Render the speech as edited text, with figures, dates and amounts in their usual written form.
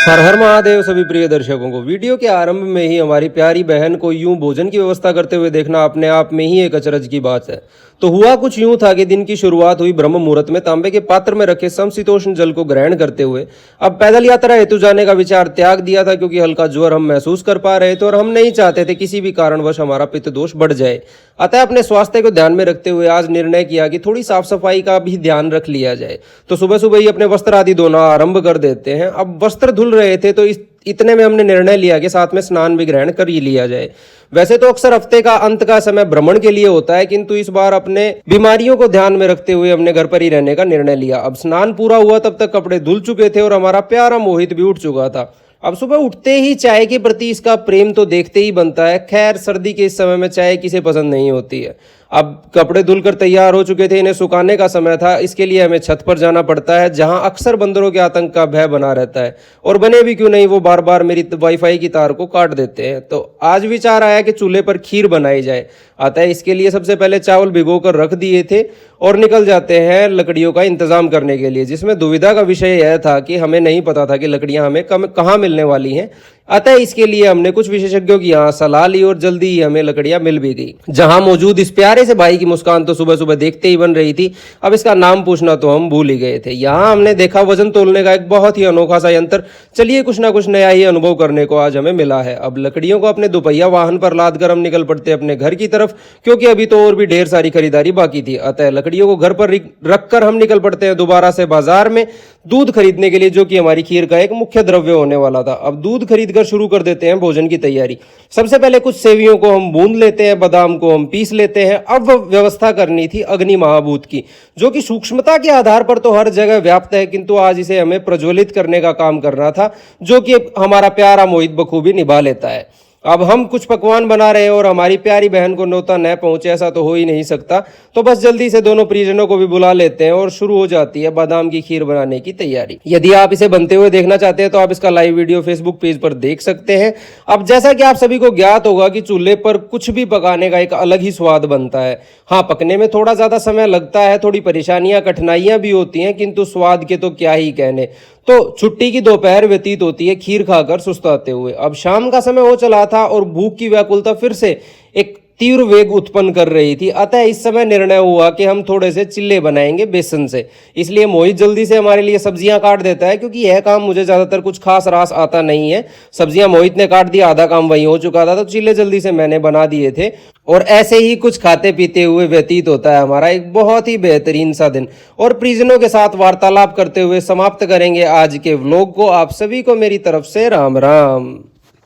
हर हर महादेव सभी प्रिय दर्शकों को। वीडियो के आरंभ में ही हमारी प्यारी बहन को यूं भोजन की व्यवस्था करते हुए देखना अपने आप में ही एक अचरज की बात है। तो हुआ कुछ यूं था कि दिन की शुरुआत हुई ब्रह्म मुहूर्त में तांबे के पात्र में रखे समशीतोष्ण जल को ग्रहण करते हुए। अब पैदल यात्रा हेतु जाने का विचार त्याग दिया था, क्योंकि हल्का ज्वर हम महसूस कर पा रहे थे और हम नहीं चाहते थे किसी भी कारणवश हमारा पित्त दोष बढ़ जाए। अतः अपने स्वास्थ्य को ध्यान में रखते हुए आज निर्णय किया कि थोड़ी साफ सफाई का भी ध्यान रख लिया जाए। तो सुबह सुबह ही अपने वस्त्र आदि धोना आरंभ कर देते हैं। अब वस्त्र धुल रहे थे तो इतने में हमने निर्णय लिया कि साथ में स्नान भी ग्रहण कर ही लिया जाए। वैसे तो अक्सर हफ्ते का अंत का समय भ्रमण के लिए होता है, किंतु इस बार अपने बीमारियों को ध्यान में रखते हुए हमने घर पर ही रहने का निर्णय लिया। अब स्नान पूरा हुआ तब तक कपड़े धुल चुके थे और हमारा प्यारा मोहित भी उठ चुका था। अब सुबह उठते ही चाय के प्रति इसका प्रेम तो देखते ही बनता है। खैर, सर्दी के इस समय में चाय किसे पसंद नहीं होती है। अब कपड़े धुलकर तैयार हो चुके थे, इन्हें सुखाने का समय था। इसके लिए हमें छत पर जाना पड़ता है, जहां अक्सर बंदरों के आतंक का भय बना रहता है। और बने भी क्यों नहीं, वो बार बार मेरी वाईफाई की तार को काट देते हैं। तो आज विचार आया कि चूल्हे पर खीर बनाई जाए। अतः इसके लिए सबसे पहले चावल भिगोकर रख दिए थे और निकल जाते हैं लकड़ियों का इंतजाम करने के लिए, जिसमें दुविधा का विषय यह था कि हमें नहीं पता था कि लकड़ियां हमें कहाँ मिलने वाली हैं। अतः इसके लिए हमने कुछ विशेषज्ञों की यहाँ सलाह ली और जल्दी ही हमें लकड़ियां मिल भी गई। जहां मौजूद इस प्यारे से भाई की मुस्कान तो सुबह सुबह देखते ही बन रही थी। अब इसका नाम पूछना तो हम भूल ही गए थे। यहाँ हमने देखा वजन तोलने का एक बहुत ही अनोखा सा यंत्र। चलिए, कुछ ना कुछ नया ही अनुभव करने को आज हमें मिला है। अब लकड़ियों को अपने दोपहिया वाहन पर लाद कर हम निकल पड़ते अपने घर की तरफ, क्योंकि अभी तो और भी ढेर सारी खरीदारी बाकी थी। अतः लकड़ियों को घर पर रखकर हम निकल पड़ते हैं दोबारा से बाजार में दूध खरीदने के लिए, जो कि हमारी खीर का एक मुख्य द्रव्य होने वाला था। अब दूध खरीदकर शुरू कर देते हैं भोजन की तैयारी। सबसे पहले कुछ सेवियों को हम बूंद लेते हैं, बादाम को हम पीस लेते हैं। अब व्यवस्था करनी थी अग्नि महाभूत की, जो कि सूक्ष्मता के आधार पर तो हर जगह व्याप्त है, किंतु आज इसे हमें प्रज्वलित करने का काम करना था, जो कि हमारा प्यारा मोहित बखूबी निभा लेता है। अब हम कुछ पकवान बना रहे हैं और हमारी प्यारी बहन को न्योता न पहुंचे, ऐसा तो हो ही नहीं सकता। तो बस जल्दी से दोनों परिजनों को भी बुला लेते हैं और शुरू हो जाती है बादाम की खीर बनाने की तैयारी। यदि आप इसे बनते हुए देखना चाहते हैं तो आप इसका लाइव वीडियो फेसबुक पेज पर देख सकते हैं। अब जैसा कि आप सभी को ज्ञात होगा कि चूल्हे पर कुछ भी पकाने का एक अलग ही स्वाद बनता है। हाँ, पकने में थोड़ा ज्यादा समय लगता है, थोड़ी परेशानियां कठिनाइयां भी होती हैं, किंतु स्वाद के तो क्या ही कहने। तो छुट्टी की दोपहर व्यतीत होती है खीर खाकर सुस्ताते हुए। अब शाम का समय हो चला था और भूख की व्याकुलता फिर से एक तीव्र वेग उत्पन्न कर रही थी। अतः इस समय निर्णय हुआ कि हम थोड़े से चिल्ले बनाएंगे बेसन से। इसलिए मोहित जल्दी से हमारे लिए सब्जियां काट देता है, क्योंकि यह काम मुझे ज्यादातर कुछ खास रास आता नहीं है। सब्जियां मोहित ने काट दिया, आधा काम वहीं हो चुका था, तो चिल्ले जल्दी से मैंने बना दिए थे। और ऐसे ही कुछ खाते पीते हुए व्यतीत होता है हमारा एक बहुत ही बेहतरीन सा दिन। और परिजनों के साथ वार्तालाप करते हुए समाप्त करेंगे आज के व्लॉग को। आप सभी को मेरी तरफ से राम राम।